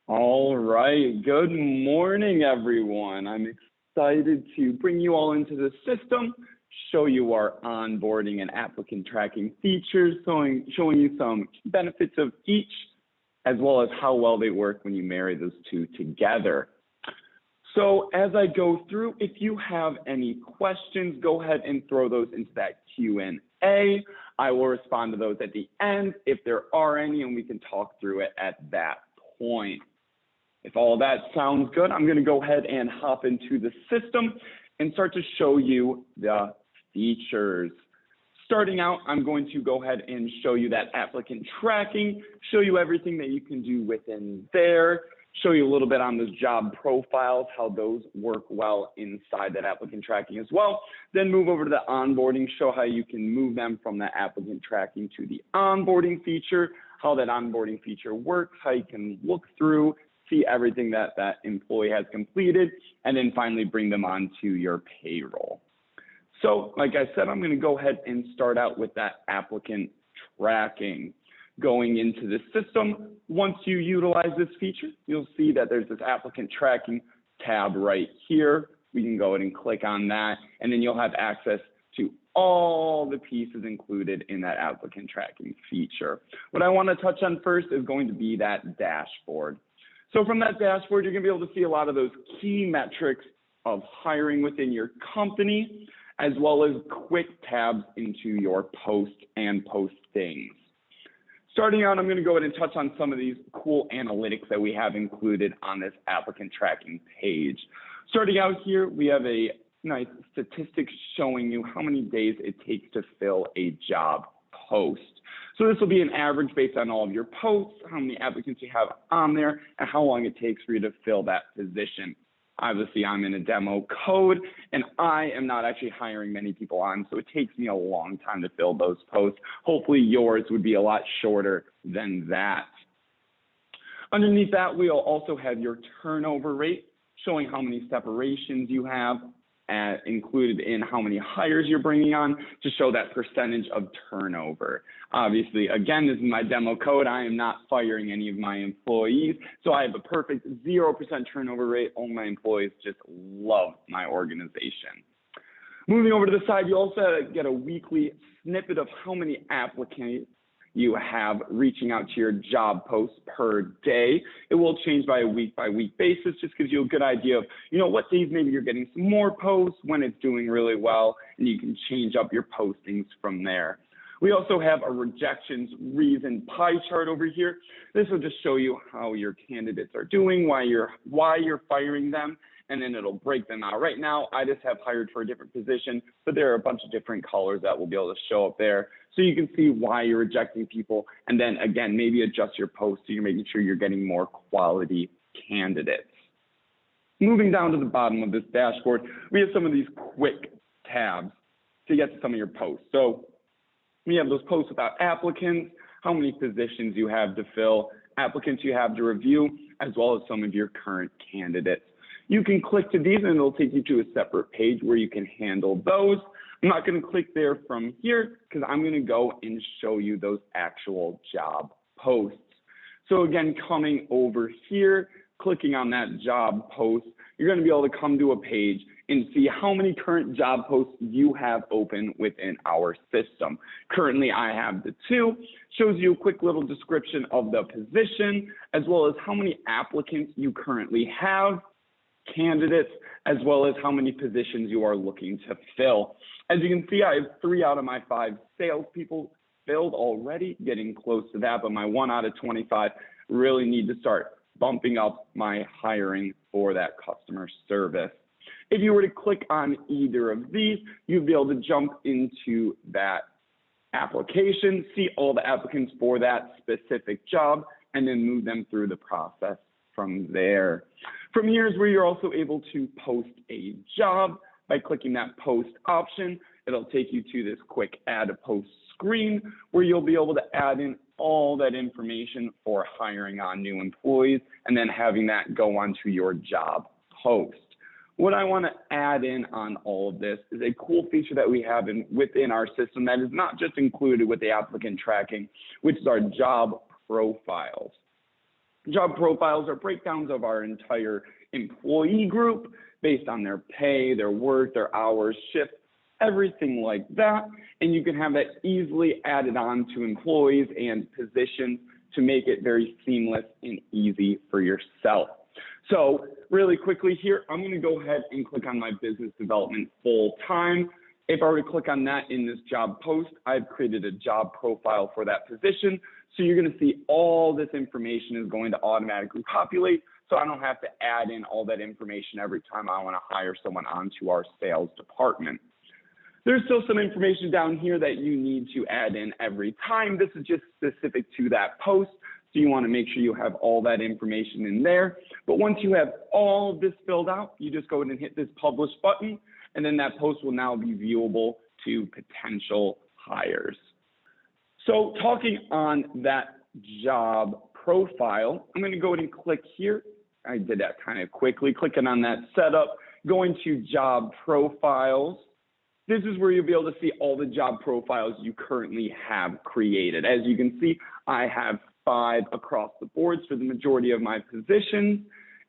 All right. Good morning, everyone. I'm excited to bring you all into the system, show you our onboarding and applicant tracking features, showing you some benefits of each, as well as how well they work when you marry those two together. So as I go through, if you have any questions, go ahead and throw those into that Q&A. I will respond to those at the end if there are any, and we can talk through it at that point. If all of that sounds good, I'm going to go ahead and hop into the system and start to show you the features. Starting out, I'm going to go ahead and show you that applicant tracking, show you everything that you can do within there, show you a little bit on those job profiles, how those work well inside that applicant tracking as well. Then move over to the onboarding, show how you can move them from the applicant tracking to the onboarding feature, how that onboarding feature works, how you can look through, see everything that that employee has completed, and then finally bring them onto your payroll. So like I said, I'm going to go ahead and start out with that applicant tracking. Going into the system, once you utilize this feature, you'll see that there's this applicant tracking tab right here. We can go ahead and click on that, and then you'll have access to all the pieces included in that applicant tracking feature. What I want to touch on first is going to be that dashboard. So from that dashboard, you're going to be able to see a lot of those key metrics of hiring within your company, as well as quick tabs into your posts and postings. Starting out, I'm going to go ahead and touch on some of these cool analytics that we have included on this applicant tracking page. Starting out here, we have a nice statistic showing you how many days it takes to fill a job post. So this will be an average based on all of your posts, how many applicants you have on there, and how long it takes for you to fill that position. Obviously, I'm in a demo code, and I am not actually hiring many people on, so it takes me a long time to fill those posts. Hopefully, yours would be a lot shorter than that. Underneath that, we'll also have your turnover rate, showing how many separations you have, included in how many hires you're bringing on to show that percentage of turnover. Obviously, again, this is my demo code. I am not firing any of my employees, so I have a perfect 0% turnover rate. All my employees just love my organization. Moving over to the side, you also get a weekly snippet of how many applicants you have reaching out to your job posts per day. It will change by a week-by-week basis, just gives you a good idea of, what days maybe you're getting some more posts, when it's doing really well, and you can change up your postings from there. We also have a rejections reason pie chart over here. This will just show you how your candidates are doing, why you're firing them, and then it'll break them out. Right now, I just have hired for a different position, but there are a bunch of different colors that will be able to show up there. So you can see why you're rejecting people, and then again, maybe adjust your post so you're making sure you're getting more quality candidates. Moving down to the bottom of this dashboard, we have some of these quick tabs to get to some of your posts. So we have those posts about applicants, how many positions you have to fill, applicants you have to review, as well as some of your current candidates. You can click to these and it'll take you to a separate page where you can handle those. I'm not going to click there from here because I'm going to go and show you those actual job posts. So again, coming over here, clicking on that job post, you're going to be able to come to a page and see how many current job posts you have open within our system. Currently, I have the 2. Shows you a quick little description of the position, as well as how many applicants you currently have, candidates, as well as how many positions you are looking to fill. As you can see, I have 3 out of my 5 salespeople filled already, getting close to that, but my 1 out of 25 really need to start bumping up my hiring for that customer service. If you were to click on either of these, you'd be able to jump into that application, see all the applicants for that specific job, and then move them through the process from there. From here is where you're also able to post a job by clicking that post option. It'll take you to this quick add a post screen where you'll be able to add in all that information for hiring on new employees and then having that go onto your job post. What I want to add in on all of this is a cool feature that we have within our system that is not just included with the applicant tracking, which is our job profiles. Job profiles are breakdowns of our entire employee group based on their pay, their work, their hours, shift, everything like that. And you can have that easily added on to employees and positions to make it very seamless and easy for yourself. So really quickly here, I'm going to go ahead and click on my business development full-time. If I were to click on that in this job post, I've created a job profile for that position. So you're going to see all this information is going to automatically populate. So I don't have to add in all that information every time I want to hire someone onto our sales department. There's still some information down here that you need to add in every time. This is just specific to that post. So you want to make sure you have all that information in there. But once you have all of this filled out, you just go ahead and hit this publish button, and then that post will now be viewable to potential hires. So talking on that job profile, I'm going to go ahead and click here. I did that kind of quickly, clicking on that setup, going to job profiles. This is where you'll be able to see all the job profiles you currently have created. As you can see, I have 5 across the boards for the majority of my positions.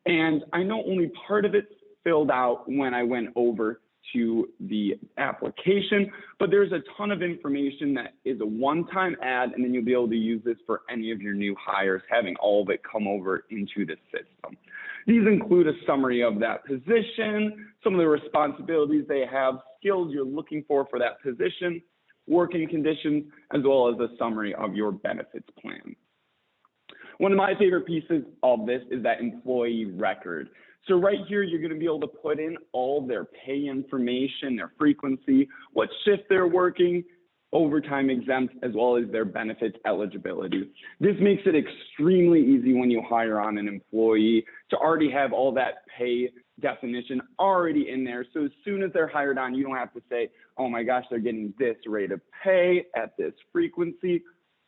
And I know only part of it's filled out when I went over to the application, but there's a ton of information that is a one-time add, and then you'll be able to use this for any of your new hires, having all of it come over into the system. These include a summary of that position, some of the responsibilities they have, skills you're looking for that position, working conditions, as well as a summary of your benefits plan. One of my favorite pieces of this is that employee record. So right here, you're going to be able to put in all their pay information, their frequency, what shift they're working, overtime exempt, as well as their benefits eligibility. This makes it extremely easy when you hire on an employee to already have all that pay definition already in there. So as soon as they're hired on, you don't have to say, oh my gosh, they're getting this rate of pay at this frequency.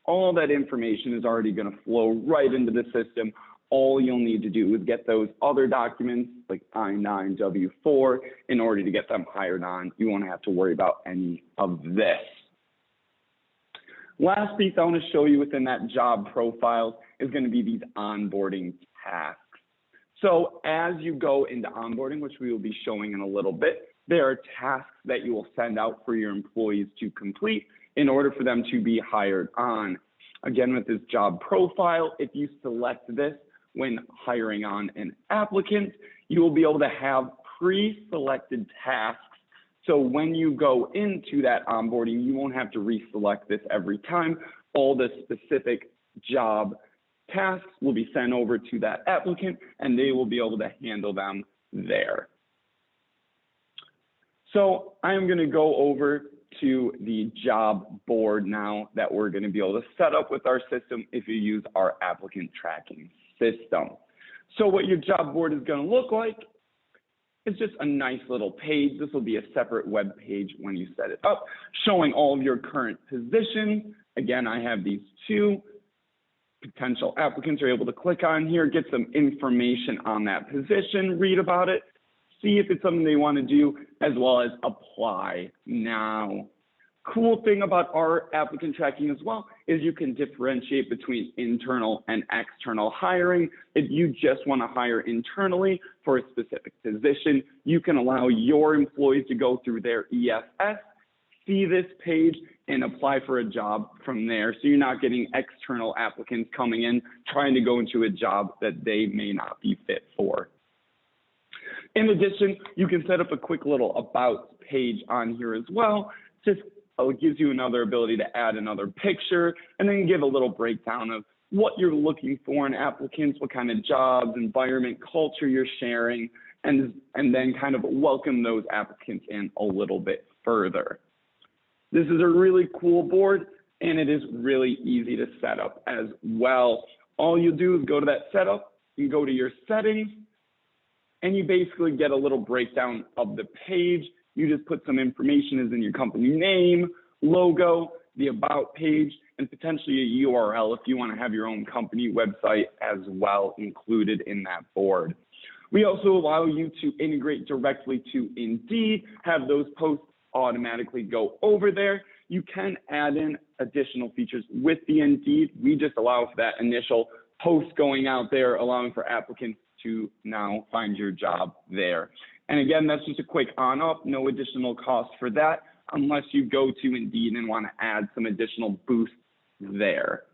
All that information is already going to flow right into the system. All you'll need to do is get those other documents like I-9, W-4 in order to get them hired on. You won't have to worry about any of this. Last piece I want to show you within that job profile is going to be these onboarding tasks. So as you go into onboarding, which we will be showing in a little bit, there are tasks that you will send out for your employees to complete in order for them to be hired on. Again, with this job profile, if you select this when hiring on an applicant, you will be able to have pre-selected tasks. So when you go into that onboarding, you won't have to reselect this every time. All the specific job tasks will be sent over to that applicant, and they will be able to handle them there. So I'm going to go over to the job board now that we're going to be able to set up with our system if you use our applicant tracking system. So what your job board is going to look like is just a nice little page. This will be a separate web page when you set it up, showing all of your current positions. Again, I have these 2. Potential applicants are able to click on here, get some information on that position, read about it, see if it's something they want to do, as well as apply now. Cool thing about our applicant tracking as well is you can differentiate between internal and external hiring. If you just want to hire internally for a specific position, you can allow your employees to go through their EFS, see this page, and apply for a job from there. So you're not getting external applicants coming in trying to go into a job that they may not be fit for. In addition, you can set up a quick little about page on here as well. Just it gives you another ability to add another picture and then give a little breakdown of what you're looking for in applicants, what kind of jobs, environment, culture you're sharing, and then kind of welcome those applicants in a little bit further. This is a really cool board, and it is really easy to set up as well. All you do is go to that setup, you go to your settings, and you basically get a little breakdown of the page. You just put some information as in your company name, logo, the about page, and potentially a URL if you want to have your own company website as well included in that board. We also allow you to integrate directly to Indeed, have those posts automatically go over there. You can add in additional features with the Indeed. We just allow for that initial posts going out there, allowing for applicants to now find your job there. And again, that's just a quick on-up, no additional cost for that, unless you go to Indeed and want to add some additional boosts there.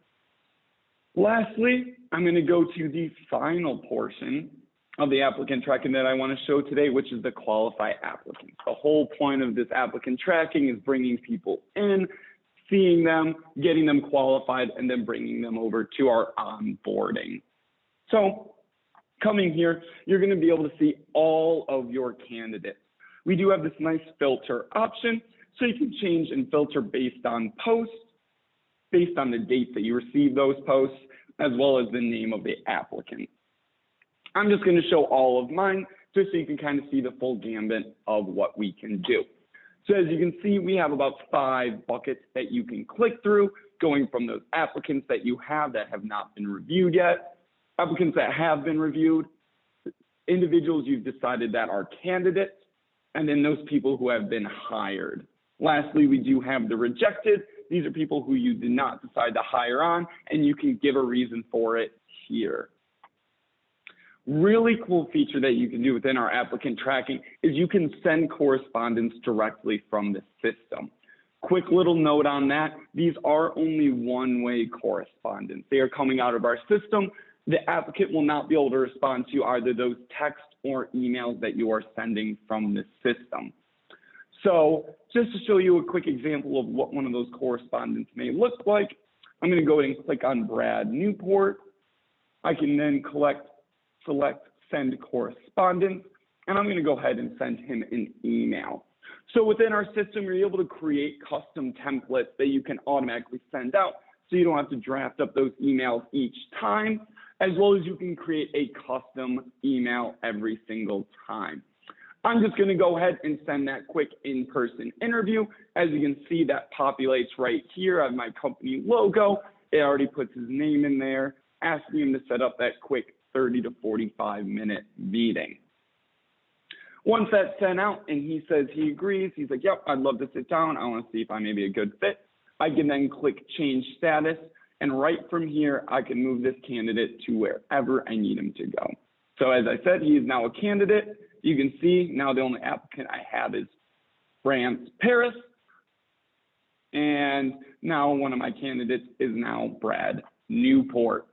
Lastly, I'm going to go to the final portion of the applicant tracking that I want to show today, which is the qualify applicants. The whole point of this applicant tracking is bringing people in, seeing them, getting them qualified, and then bringing them over to our onboarding. So coming here, you're going to be able to see all of your candidates. We do have this nice filter option, so you can change and filter based on posts, based on the date that you receive those posts, as well as the name of the applicant. I'm just going to show all of mine just so you can kind of see the full gambit of what we can do. So as you can see, we have about 5 buckets that you can click through, going from those applicants that you have that have not been reviewed yet, applicants that have been reviewed, individuals you've decided that are candidates, and then those people who have been hired. Lastly, we do have the rejected. These are people who you did not decide to hire on, and you can give a reason for it here. Really cool feature that you can do within our applicant tracking is you can send correspondence directly from the system. Quick little note on that, these are only one-way correspondence. They are coming out of our system. The applicant will not be able to respond to either those text or emails that you are sending from the system. So just to show you a quick example of what one of those correspondence may look like, I'm going to go ahead and click on Brad Newport. I can then select send correspondence, and I'm going to go ahead and send him an email. So within our system, you're able to create custom templates that you can automatically send out, so you don't have to draft up those emails each time, as well as you can create a custom email every single time. I'm just going to go ahead and send that quick in-person interview. As you can see, that populates right here. I have my company logo. It already puts his name in there, asking him to set up that quick 30 to 45-minute meeting. Once that's sent out and he says he agrees, he's like, yep, I'd love to sit down. I want to see if I may be a good fit. I can then click change status, and right from here, I can move this candidate to wherever I need him to go. So as I said, he is now a candidate. You can see now the only applicant I have is France, Paris. And now one of my candidates is now Brad Newport.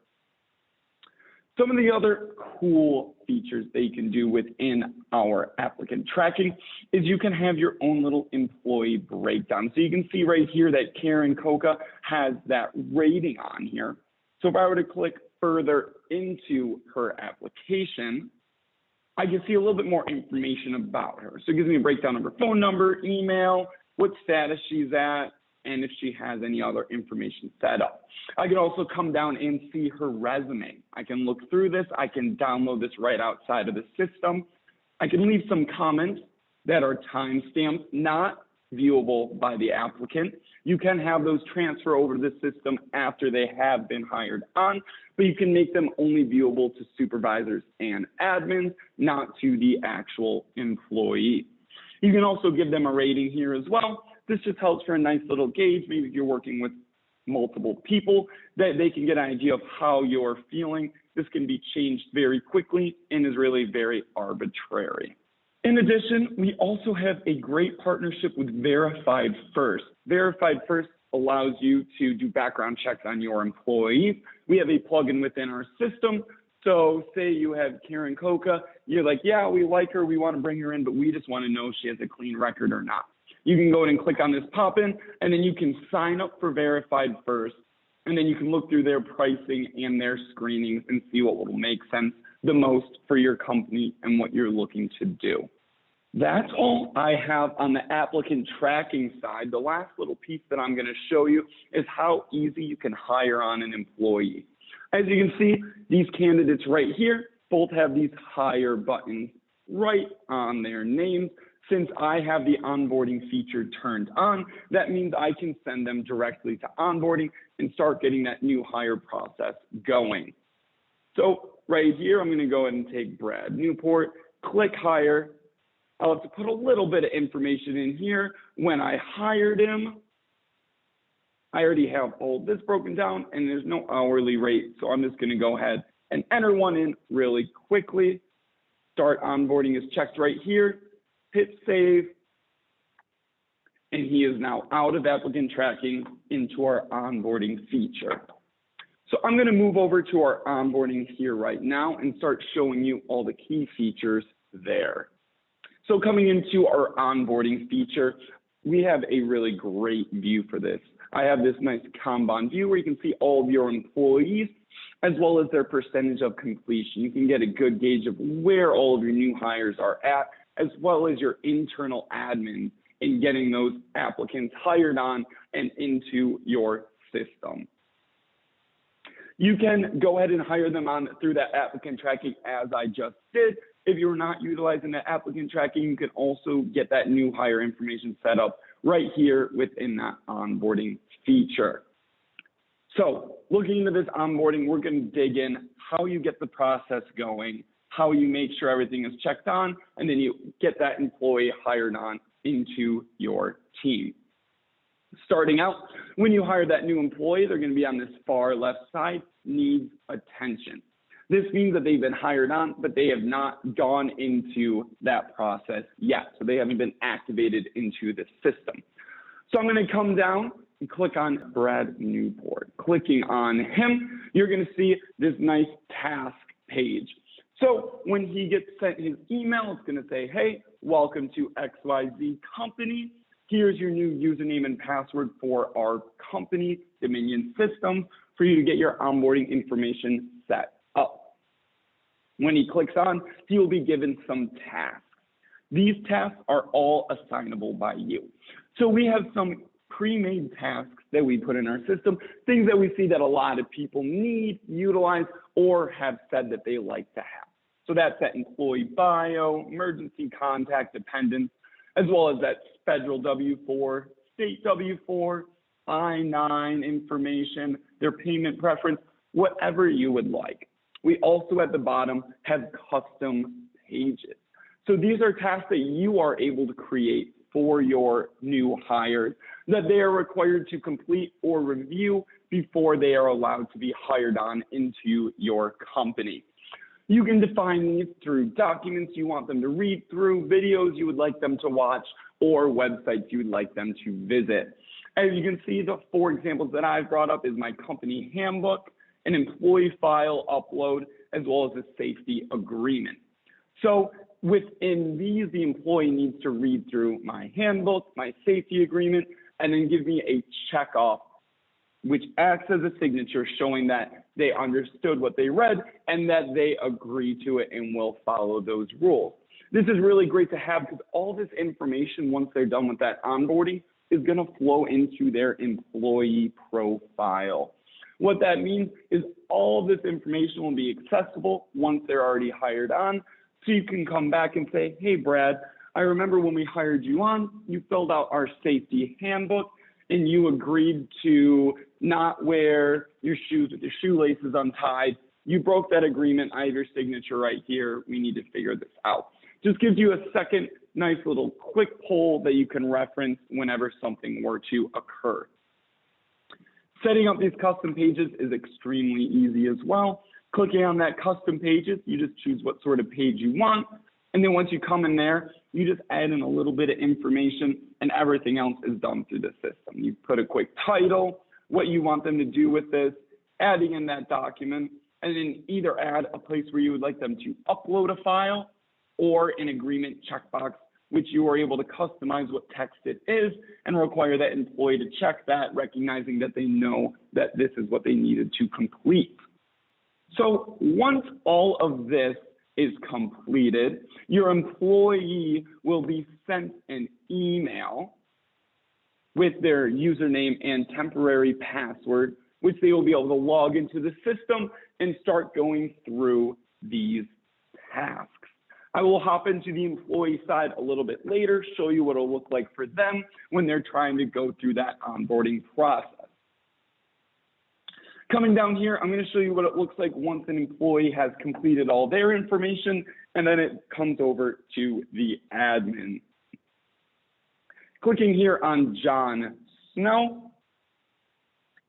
Some of the other cool features that you can do within our applicant tracking is you can have your own little employee breakdown. So you can see right here that Karen Coca has that rating on here. So if I were to click further into her application, I can see a little bit more information about her. So it gives me a breakdown of her phone number, email, what status she's at, and if she has any other information set up. I can also come down and see her resume. I can look through this. I can download this right outside of the system. I can leave some comments that are timestamped, not viewable by the applicant. You can have those transfer over to the system after they have been hired on, but you can make them only viewable to supervisors and admins, not to the actual employee. You can also give them a rating here as well. This just helps for a nice little gauge. Maybe if you're working with multiple people, that they can get an idea of how you're feeling. This can be changed very quickly and is really very arbitrary. In addition, we also have a great partnership with Verified First. Verified First allows you to do background checks on your employees. We have a plugin within our system. So say you have Karen Coca, you're like, yeah, we like her, we want to bring her in, but we just want to know if she has a clean record or not. You can go ahead and click on this pop-in, and then you can sign up for Verified First, and then you can look through their pricing and their screenings and see what will make sense the most for your company and what you're looking to do. That's all I have on the applicant tracking side. The last little piece that I'm going to show you is how easy you can hire on an employee. As you can see, these candidates right here both have these hire buttons right on their names. Since I have the onboarding feature turned on, that means I can send them directly to onboarding and start getting that new hire process going. So right here, I'm going to go ahead and take Brad Newport, click hire. I'll have to put a little bit of information in here. When I hired him, I already have all this broken down and there's no hourly rate. So I'm just gonna go ahead and enter one in really quickly. Start onboarding is checked right here. Hit save. And he is now out of applicant tracking into our onboarding feature. So I'm gonna move over to our onboarding here right now and start showing you all the key features there. So coming into our onboarding feature, we have a really great view for this. I have this nice Kanban view where you can see all of your employees as well as their percentage of completion. You can get a good gauge of where all of your new hires are at, as well as your internal admin in getting those applicants hired on and into your system. You can go ahead and hire them on through that applicant tracking as I just did. If you're not utilizing that applicant tracking, you can also get that new hire information set up right here within that onboarding feature. So looking into this onboarding, we're going to dig in how you get the process going, how you make sure everything is checked on, and then you get that employee hired on into your team. Starting out, when you hire that new employee, they're going to be on this far left side, needs attention. This means that they've been hired on, but they have not gone into that process yet. So they haven't been activated into the system. So I'm going to come down and click on Brad Newport. Clicking on him, you're going to see this nice task page. So when he gets sent his email, it's going to say, hey, welcome to XYZ company. Here's your new username and password for our company Dominion system for you to get your onboarding information set up. When he clicks on, he will be given some tasks. These tasks are all assignable by you. So we have some pre-made tasks that we put in our system, things that we see that a lot of people need, utilize, or have said that they like to have. So that's that employee bio, emergency contact dependents, as well as that federal W-4, state W-4, I-9 information, their payment preference, whatever you would like. We also at the bottom have custom pages. So these are tasks that you are able to create for your new hires that they are required to complete or review before they are allowed to be hired on into your company. You can define these through documents you want them to read through, videos you would like them to watch, or websites you would like them to visit. As you can see, the 4 examples that I've brought up is my company handbook, an employee file upload, as well as a safety agreement. So within these, the employee needs to read through my handbook, my safety agreement, and then give me a check off, which acts as a signature showing that they understood what they read and that they agree to it and will follow those rules. This is really great to have because all this information, once they're done with that onboarding, is going to flow into their employee profile. What that means is all of this information will be accessible once they're already hired on. So you can come back and say, hey, Brad, I remember when we hired you on, you filled out our safety handbook and you agreed to not wear your shoes with your shoelaces untied. You broke that agreement. I have your signature right here. We need to figure this out. Just gives you a second nice little quick poll that you can reference whenever something were to occur. Setting up these custom pages is extremely easy as well. Clicking on that custom pages, you just choose what sort of page you want. And then once you come in there, you just add in a little bit of information and everything else is done through the system. You put a quick title, what you want them to do with this, adding in that document, and then either add a place where you would like them to upload a file or an agreement checkbox, which you are able to customize what text it is and require that employee to check that, recognizing that they know that this is what they needed to complete. So once all of this is completed, your employee will be sent an email with their username and temporary password, which they will be able to log into the system and start going through these tasks. I will hop into the employee side a little bit later, show you what it'll look like for them when they're trying to go through that onboarding process. Coming down here, I'm going to show you what it looks like once an employee has completed all their information, and then it comes over to the admin. Clicking here on John Snow,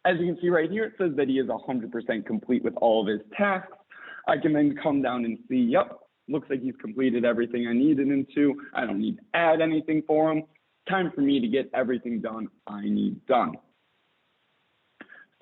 As you can see right here, it says that he is 100% complete with all of his tasks. I can then come down and see, yep, looks like he's completed everything I needed him to. I don't need to add anything for him. Time for me to get everything done I need done.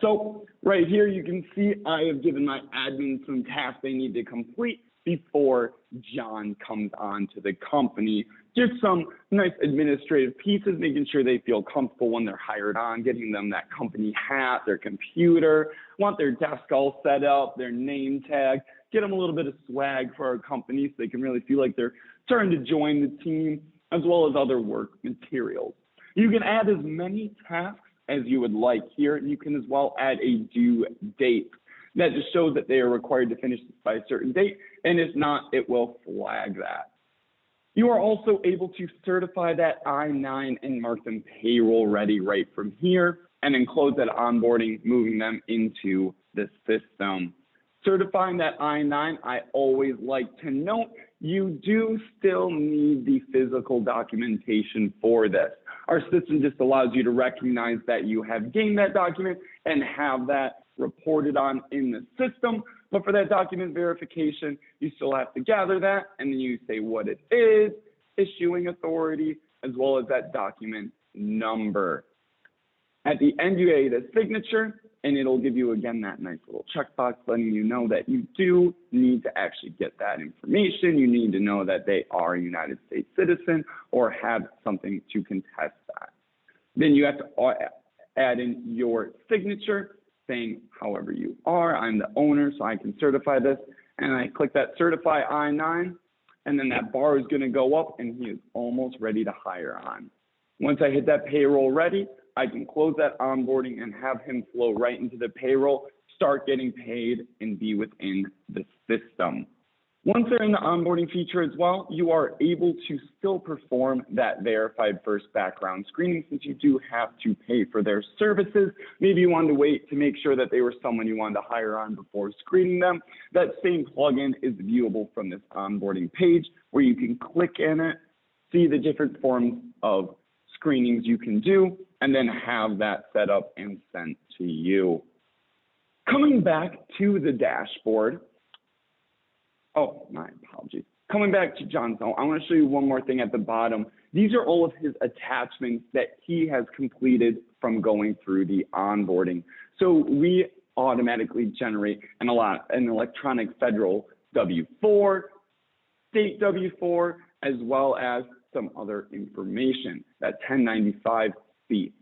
So right here, you can see I have given my admin some tasks they need to complete before John comes on to the company. Just some nice administrative pieces, making sure they feel comfortable when they're hired on, getting them that company hat, their computer, want their desk all set up, their name tag, get them a little bit of swag for our company so they can really feel like they're starting to join the team, as well as other work materials. You can add as many tasks as you would like here. You can as well add a due date. That just shows that they are required to finish this by a certain date, and if not, it will flag that. You are also able to certify that I-9 and mark them payroll ready right from here, and then close that onboarding, moving them into the system. Certifying that I-9, I always like to note, you do still need the physical documentation for this. Our system just allows you to recognize that you have gained that document and have that reported on in the system. But for that document verification, you still have to gather that, and then you say what it is, issuing authority, as well as that document number. At the end, you add a signature, and it'll give you, again, that nice little checkbox letting you know that you do need to actually get that information. You need to know that they are a United States citizen or have something to contest that. Then you have to add in your signature, saying however you are. I'm the owner, so I can certify this. And I click that certify I-9, and then that bar is going to go up, and he is almost ready to hire on. Once I hit that payroll ready, I can close that onboarding and have him flow right into the payroll, start getting paid, and be within the system. Once they're in the onboarding feature as well, you are able to still perform that verified first background screening since you do have to pay for their services. Maybe you wanted to wait to make sure that they were someone you wanted to hire on before screening them. That same plugin is viewable from this onboarding page where you can click in it, see the different forms of screenings you can do, and then have that set up and sent to you. Coming back to the dashboard, oh, my apologies. Coming back to John's note, I want to show you one more thing at the bottom. These are all of his attachments that he has completed from going through the onboarding. So we automatically generate an electronic federal W-4, state W-4, as well as some other information, that 1095-C.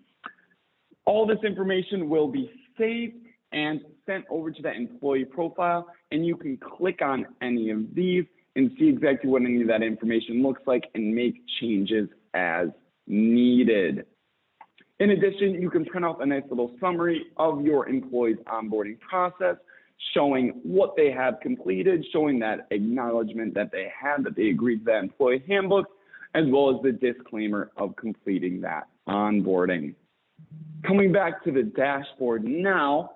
All this information will be saved and sent over to that employee profile, and you can click on any of these and see exactly what any of that information looks like and make changes as needed. In addition, you can print off a nice little summary of your employee's onboarding process, showing what they have completed, showing that acknowledgement that they had, that they agreed to that employee handbook, as well as the disclaimer of completing that onboarding. Coming back to the dashboard now,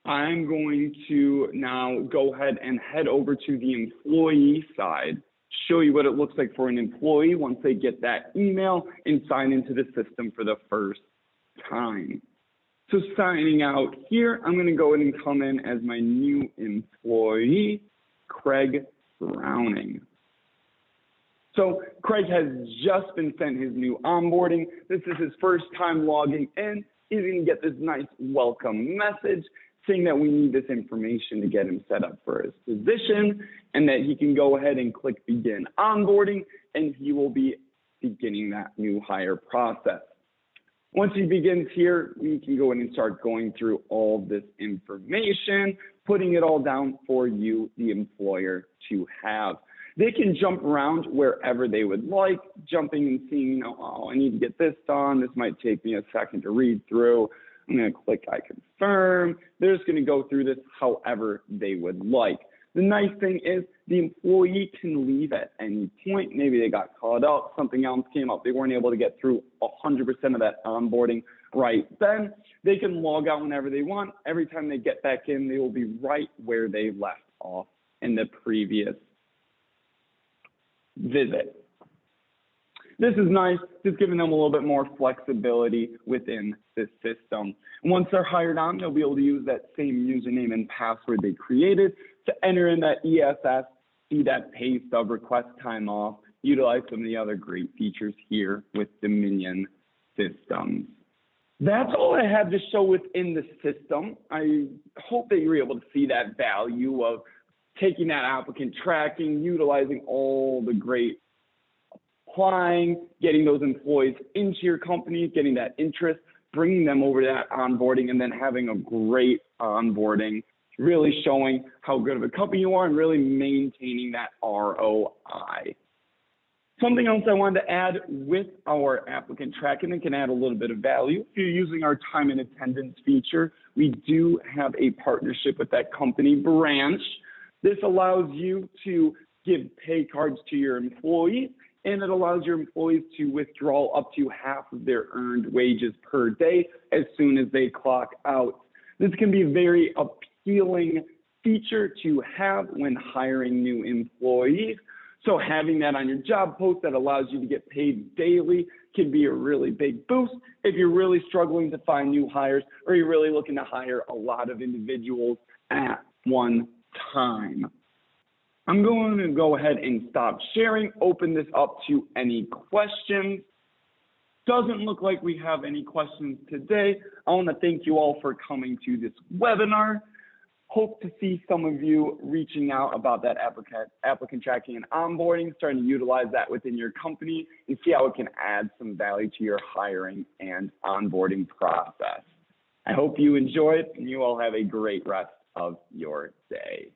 I'm going to now go ahead and head over to the employee side, show you what it looks like for an employee once they get that email and sign into the system for the first time. So signing out here, I'm going to go ahead and come in as my new employee, Craig Browning. So Craig has just been sent his new onboarding. This is his first time logging in. He's going to get this nice welcome message saying that we need this information to get him set up for his position and that he can go ahead and click begin onboarding and he will be beginning that new hire process. Once he begins here, we can go in and start going through all this information, putting it all down for you, the employer, to have. They can jump around wherever they would like, jumping and seeing, oh, I need to get this done. This might take me a second to read through. I'm going to click I confirm. They're just going to go through this however they would like. The nice thing is the employee can leave at any point. Maybe they got caught up, something else came up. They weren't able to get through 100% of that onboarding right then. They can log out whenever they want. Every time they get back in, they will be right where they left off in the previous visit. This is nice, just giving them a little bit more flexibility within the system. And once they're hired on, they'll be able to use that same username and password they created to enter in that ESS, see that pay stub, request time off, utilize some of the other great features here with Dominion Systems. That's all I have to show within the system. I hope that you're able to see that value of taking that applicant tracking, utilizing all the great applying, getting those employees into your company, getting that interest, bringing them over to that onboarding, and then having a great onboarding, really showing how good of a company you are and really maintaining that ROI. Something else I wanted to add with our applicant tracking and can add a little bit of value. If you're using our time and attendance feature, we do have a partnership with that company branch. This allows you to give pay cards to your employees, and it allows your employees to withdraw up to half of their earned wages per day as soon as they clock out. This can be a very appealing feature to have when hiring new employees. So having that on your job post that allows you to get paid daily can be a really big boost if you're really struggling to find new hires or you're really looking to hire a lot of individuals at one time. I'm going to go ahead and stop sharing, open this up to any questions. Doesn't look like we have any questions today. I want to thank you all for coming to this webinar. Hope to see some of you reaching out about that applicant tracking and onboarding, starting to utilize that within your company and see how it can add some value to your hiring and onboarding process. I hope you enjoy it and you all have a great rest of your day.